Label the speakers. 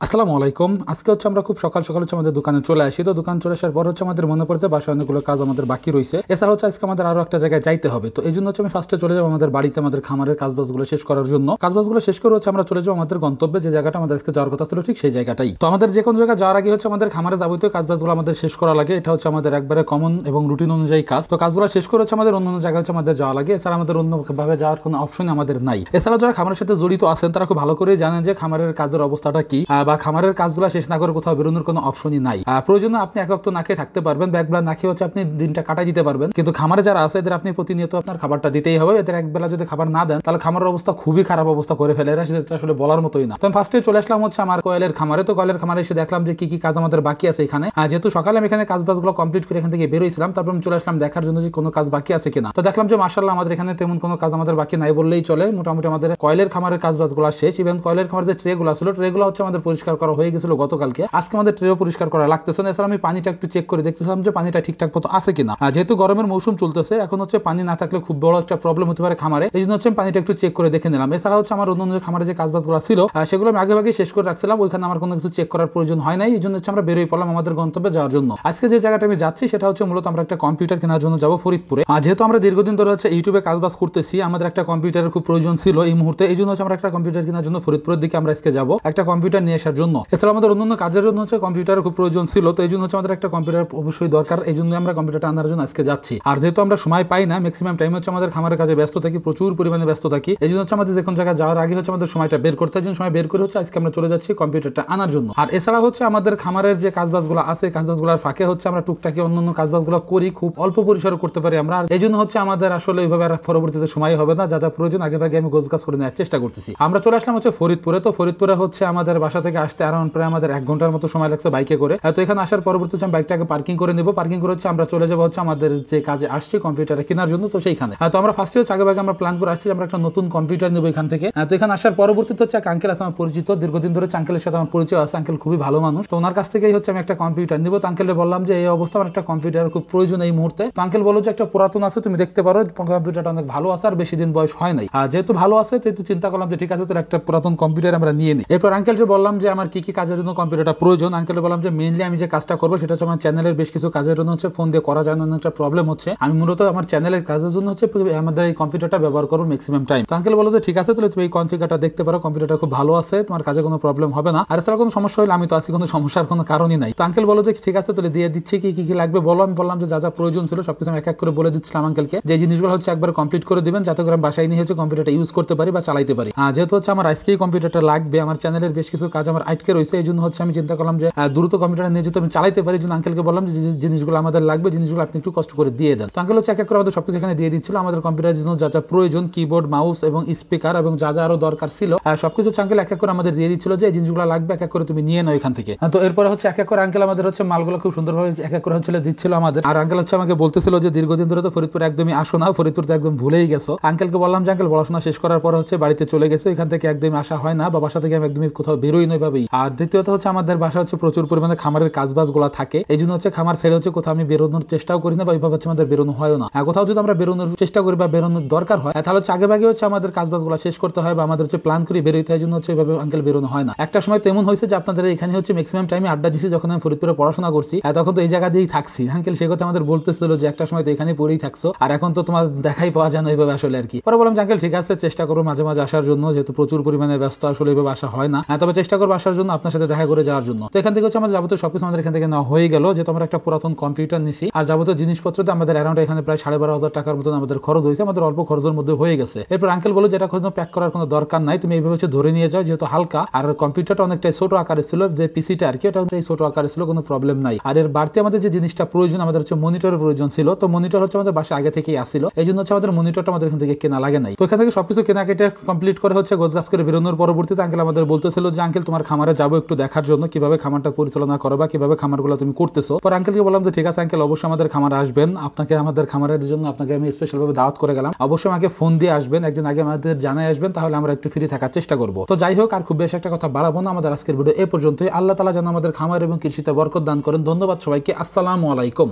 Speaker 1: আসসালামু আলাইকুম। আজকে আমরা খুব সকাল সকাল আমাদের দোকানে চলে আসি। তো দোকান চলে আসার পর আমাদের মনে পড়ছে বাসায় অনেকগুলো কাজ আমাদের বাকি রয়েছে। এছাড়া আজকে আমাদের আরো একটা জায়গায় যাইতে হবে। তো এই জন্য আমি ফার্স্টে চলে যাবো আমাদের বাড়িতে আমাদের খামারের কাজবাজগুলো শেষ করার জন্য। কাজবাজগুলো শেষ করে আমরা চলে যাবো আমাদের গন্তব্যে, যে জায়গাটা আমাদের আজকে যাওয়ার কথা ছিল ঠিক সেই জায়গাটাই। তো আমাদের যে কোনো জায়গায় যাওয়ার আগে আমাদের খামারে যাবতীয় কাজবাজগুলো আমাদের শেষ করা লাগে। এটা আমাদের একবারে কমন এবং রুটিন অনুযায়ী কাজ। তো কাজগুলো শেষ করে আমাদের অন্য জায়গায় আমাদের যাওয়া লাগে। এছাড়া আমাদের অন্যভাবে যাওয়ার কোনো অপশন আমাদের নাই। এছাড়া যারা খামারের সাথে জড়িত আছেন তারা খুব ভালো করেই জানেন যে খামারের কাজের অবস্থাটা কি, বা খামারের কাজগুলো শেষ না করে কোথাও বেরোনোর কোনো অপশনই নাই। প্রয়োজনে আপনি এক ওয়াক্ত না খেয়ে থাকতে পারবেন, ব্যাগবেলা না খেয়ে আপনি দিনটা কাটাই দিতে পারবেন, কিন্তু খামারে যারা আছে এদের আপনি প্রতিনিয়ত আপনার খাবারটা দিতেই হবে। এদের একবেলা যদি খাবার না দেন তাহলে খামারের অবস্থা খুবই খারাপ অবস্থা করে ফেলে এরা, সেটা আসলে বলার মতোই না। তো আমি ফার্স্টে চলে আসলাম আমার কয়েলের খামারে। তো কয়েলের খামারে এসে দেখলাম যে কি কি কাজ আমাদের বাকি আছে এখানে। যেহেতু সকালে আমি এখানে কাজবাজগুলো কমপ্লিট করে এখান থেকে বেরোইছিলাম, তারপর আমি চলে আসলাম দেখার জন্য যে কোনো কাজ বাকি আছে কিনা। তো দেখলাম যে মাশাআল্লাহ আমাদের এখানে তেমন কোনো কাজ আমাদের বাকি নাই বললেই চলে। মোটামুটি আমাদের কয়েলের খামারের কাজবাজগুলো শেষ। ইভেন কয়েলের খামারের যে ট্রেগুলো ছিল ট্রেগুলো আমাদের পরিষ্কার করা হয়ে গেছিল গতকালকে। আজকে আমাদের ট্রেও পরিষ্কার করা লাগতেছে না। এছাড়া আমি পানিটা একটু চেক করে দেখতেছিলাম যে পানিটা ঠিকঠাক মতো আছে কিনা। যেহেতু গরমের মৌসুম চলতেছে, এখন পানি না থাকলে খুব বড় একটা প্রবলেম হতে পারে খামারে। এই জন্য আমি পানিটা একটু চেক করে দেখে নিলাম। এছাড়া আমার অন্য খামারে যে কাজবাজগুলো ছিল সেগুলো আমি আগে শেষ করে রাখছিলাম, ওইখানে আমার কোনো কিছু চেক করার প্রয়োজন হয় নাই। এই জন্য আমরা বেরোই পড়লাম আমাদের গন্তব্যে যাওয়ার জন্য। আজকে যে জায়গাটা আমি যাচ্ছি সেটা মূলত আমরা একটা কম্পিউটার কেনার জন্য যাবো ফরিদপুরে। যেহেতু আমরা দীর্ঘদিন ধরে ইউটিউবে কাজবাজ করতেছি, আমাদের একটা কম্পিউটারের খুব প্রয়োজন ছিল এই মুহূর্তে। এই জন্য আমরা একটা কম্পিউটার কেনার জন্য ফরিদপুরের দিকে আমরা আজকে যাবো একটা কম্পিউটার নিয়ে আসার জন্য। এছাড়া আমাদের অন্যান্য কাজের জন্য কম্পিউটারের খুব প্রয়োজন ছিল। তো এই জন্য আমাদের একটা কম্পিউটার অবশ্যই দরকার। এই জন্য আমরা কম্পিউটারটা আনার জন্য আজকে যাচ্ছি। আর যেহেতু আমরা সময় পাই না, ম্যাক্সিমাম টাইম আমাদের খামারের কাজে ব্যস্ত থাকি, প্রচুর পরিমাণে ব্যস্ত থাকি। এই জন্য আমাদের যে কোনো জায়গায় যাওয়ার আগে আমাদের সময়টা বের করতে হয়। সময় বের করে আজকে আমরা চলে যাচ্ছি কম্পিউটারটা আনার জন্য। আর এছাড়া আমাদের খামারের যে কাজবাজগুলো আছে কাজবাজগুলোর ফাঁকে আমরা টুকটাকি অন্যান্য কাজবাজগুলো করি, খুব অল্প পরিসরে করতে পারি আমরা। এই জন্য আমাদের আসলে ওইভাবে আর পরবর্তীতে সময় হবে না। যা যা প্রয়োজন আগে ভাগে আমি গোছগাছ করে নেওয়ার চেষ্টা করতেছি। আমরা চলে আসলাম ফরিদপুরে। তো ফরিদপুরে আমাদের বাসা থেকে আসতে আরাউন্ড প্রায় আমাদের 1 ঘন্টার মতো সময় লাগছে বাইকে করে। তো এখানে আসার পরবর্তীতে আমি বাইকটাকে পার্কিং করে নেব। পার্কিং করে আমরা চলে যাবো আমাদের যে কাজে আসছি কম্পিউটারে কেনার জন্য। তো সেইখানে তো আমরা ফার্স্টে আগে ভাগে আমরা প্ল্যান করে আসছি আমরা একটা নতুন কম্পিউটার নেবো এখান থেকে। তো এখানে আসার পরবর্তীতে এক আঙ্কেল আছে আমার পরিচিত, দীর্ঘদিন ধরে আঙ্কেলের সাথে আমার পরিচয় আছে। আঙ্কেল খুবই ভালো মানুষ। তো ওনার কাছ থেকেই আমি একটা কম্পিউটার নিব। তো আঙ্কেলকে বললাম যে এই অবস্থা আমার একটা কম্পিউটার খুব প্রয়োজন এই মুহূর্তে। তো আঙ্কেল বলল যে একটা পুরাতন আছে, তুমি দেখতে পারো, কম্পিউটারটা অনেক ভালো আছে আর বেশি দিন বয়স হয় নাই। যেহেতু ভালো আছে সেহেতু চিন্তা করলাম যে ঠিক আছে তোর একটা পুরাতন কম্পিউটার আমরা নিয়ে নিই। এরপর আঙ্কেলকে বললাম যে আমার কি কি কাজের জন্য কম্পিউটারটা প্রয়োজন। আঙ্কেলকে বললাম যে মেইনলি আমি যে কাজটা করবো সেটা আমার চ্যানেলের বেশ কিছু কাজের জন্য ফোন দিয়ে করা যায় না, একটা প্রবলেম হচ্ছে। আমি মূলত আমার চ্যানেলের কাজের জন্য আমাদের এই কম্পিউটারটা ব্যবহার করবো ম্যাক্সিমাম টাইম। তো আঙ্কেল বলো যে ঠিক আছে তাহলে তুমি এই কনফিগারটা দেখতে পারো, কম্পিউটারটা খুব ভালো আছে, তোমার কাজে কোনো প্রবলেম হবে না। আর এছাড়া কোনো সমস্যা হলে আমি তো আছি, কোনো সমস্যার কোনো কারণই নাই। তো আঙ্কেল বলো যে ঠিক আছে তাহলে দিয়ে দিচ্ছি, কি কি লাগবে বলো। আমি বললাম যে যা যা প্রয়োজন ছিল সবকিছু আমি এক এক করে বলে দিচ্ছিলাম আঙ্কেলকে, যে জিনিসগুলো একবার কমপ্লিট করে দিবেন যাতে করে আমি বাসায় নিয়ে কম্পিউটারটা ইউজ করতে পারি বা চালাইতে পারি। যেহেতু আমার আজকেই কম্পিউটারটা লাগবে, আমার চ্যানেলের বেশ কিছু কাজ আমার আটকে রয়েছে। এই জন্য আমি চিন্তা করলাম যে দ্রুত কম্পিউটার নিয়ে যেতে আমি চালাইতে পারি। জন্য আঙ্কেলকে বললাম যে জিনিসগুলো আমাদের লাগবে, জিনিসগুলো আপনি একটু কষ্ট করে দিয়ে দেন। তো আঙ্কেল এক এক করে আমাদের সবকিছু এখানে দিয়ে দিচ্ছিল। আমাদের কম্পিউটারের জন্য যা যা প্রয়োজন, কিবোর্ড, মাউস এবং স্পিকার এবং যা যা আরো দরকার ছিল সবকিছু আঙ্কেল এক এক করে আমাদের দিয়ে দিচ্ছিল যে এই জিনিসগুলো লাগবে এক এক করে তুমি নিয়ে নাও এখান থেকে। তো এরপরে এক এক করে আঙ্কেল আমাদের মালগুলো খুব সুন্দরভাবে এক এক করে দিচ্ছিল আমাদের। আর আঙ্কেল আমাকে বলতেছিল যে দীর্ঘদিন ধরে তো ফরিদপুর একদমই আসো না, ফরিদপুর তো একদম ভুলেই গেছো। আঙ্কেলকে বললাম যে আঙ্কেল পড়াশোনা শেষ করার পর বাড়িতে চলে গেছে, এখান থেকে একদমই আসা হয় না বা বাসা থেকে আমি একদমই কোথাও বেরোই নয় ভাবেই। আর দ্বিতীয়ত আমাদের বাসা প্রচুর পরিমাণে খামারের কাজবাজ গুলা থাকে। এই জন্য খামার ছেড়ে কোথাও আমি বেরোনোর চেষ্টাও করি না বা এইভাবে আমাদের বেরোনো হয় না। কোথাও যদি আমরা বেরোনোর চেষ্টা করি বা বেরোনোর দরকার হয় তাহলে আগে ভাগে আমাদের কাজবাজ গুলা শেষ করতে হয় বা আমাদের প্ল্যান করে বেরোতে হয়। জন্য এইভাবে আঙ্কেল বেরোনো হয় না। একটা সময় তেমন হয়েছে যে আপনাদের এখানে ম্যাক্সিমাম টাইমে আড্ডা দিছি যখন আমি ফরিদপুরে পড়াশোনা করছি, তখন তো এই জায়গা দিয়েই থাকছি। আঙ্কেল সে কথা আমাদের বলতেছিল যে একটা সময় তো এখানে পড়েই থাকছো, আর এখন তো তোমার দেখাই পাওয়া যায় না এইভাবে আসলে আর কি। পরে বললাম যে আঙ্কেল ঠিক আছে চেষ্টা করবো মাঝে মাঝে আসার জন্য, যেহেতু প্রচুর পরিমাণে ব্যস্ত আসলে এইভাবে আসা হয় না। তবে চেষ্টা করবো আসার জন্য, আপনার সাথে দেখা করে যাওয়ার জন্য। তো এখান থেকে আমাদের যাবতীয় সবকিছু আমাদের এখান থেকে নেওয়া হয়ে গেল, যেহেতু আমরা একটা পুরাতন কম্পিউটার নিছি। আর যাবতীয় জিনিসপত্রতে আমাদের অ্যারাউন্ড এখানে প্রায় 12,500 টাকার মতন আমাদের খরচ হয়েছে, আমাদের অল্প খরচের মধ্যে হয়ে গেছে। এরপর আঙ্কেল বলো যেটা কোনো প্যাক করার কোনো দরকার নাই, তুমি এইভাবে ধরে নিয়ে যাও, যেহেতু হালকা আর কম্পিউটারটা অনেকটাই ছোট আকারে ছিল, যে পিসিটা আর কি এটা ছোট আকারে ছিল, কোনো প্রবলেম নাই। আর এর বাড়তি আমাদের যে জিনিসটা প্রয়োজন আমাদের মনিটরের প্রয়োজন ছিল। তো মনিটর আমাদের বাসায় আগে থেকেই আসছিল, এই জন্য আমাদের মনিটরটা আমাদের এখান থেকে কেনা লাগে নাই। তো এখান থেকে সবকিছু কেনাকাটা কমপ্লিট করে গোছগাছ করে বেরোনোর পরবর্তীতে আঙ্কেল আমাদের বলতেছিল যে আঙ্কেল তোমার খামারে যাবো একটু দেখার জন্য, কিভাবে খামারটা পরিচালনা করো বা কিভাবে খামারগুলো তুমি করতেছো। পর আঙ্কেলকে বললাম যে ঠিক আছে আঙ্কেল অবশ্যই আমাদের খামারে আসবেন, আপনাকে আমাদের খামারের জন্য আপনাকে আমি স্পেশাল ভাবে দাওয়াত করে গেলাম, অবশ্যই আমাকে ফোন দিয়ে আসবেন, একদিন আগে আমাদের জানাই আসবেন, তাহলে আমরা একটু ফ্রি থাকার চেষ্টা করবো। তো যাই হোক, আর খুব বেশি একটা কথা বাড়াবো না, আমাদের আজকের ভিডিও এ পর্যন্তই। আল্লাহ তাআলা যেন আমাদের খামার এবং কৃষিতে বরকত দান করেন। ধন্যবাদ সবাইকে। আসসালামু আলাইকুম।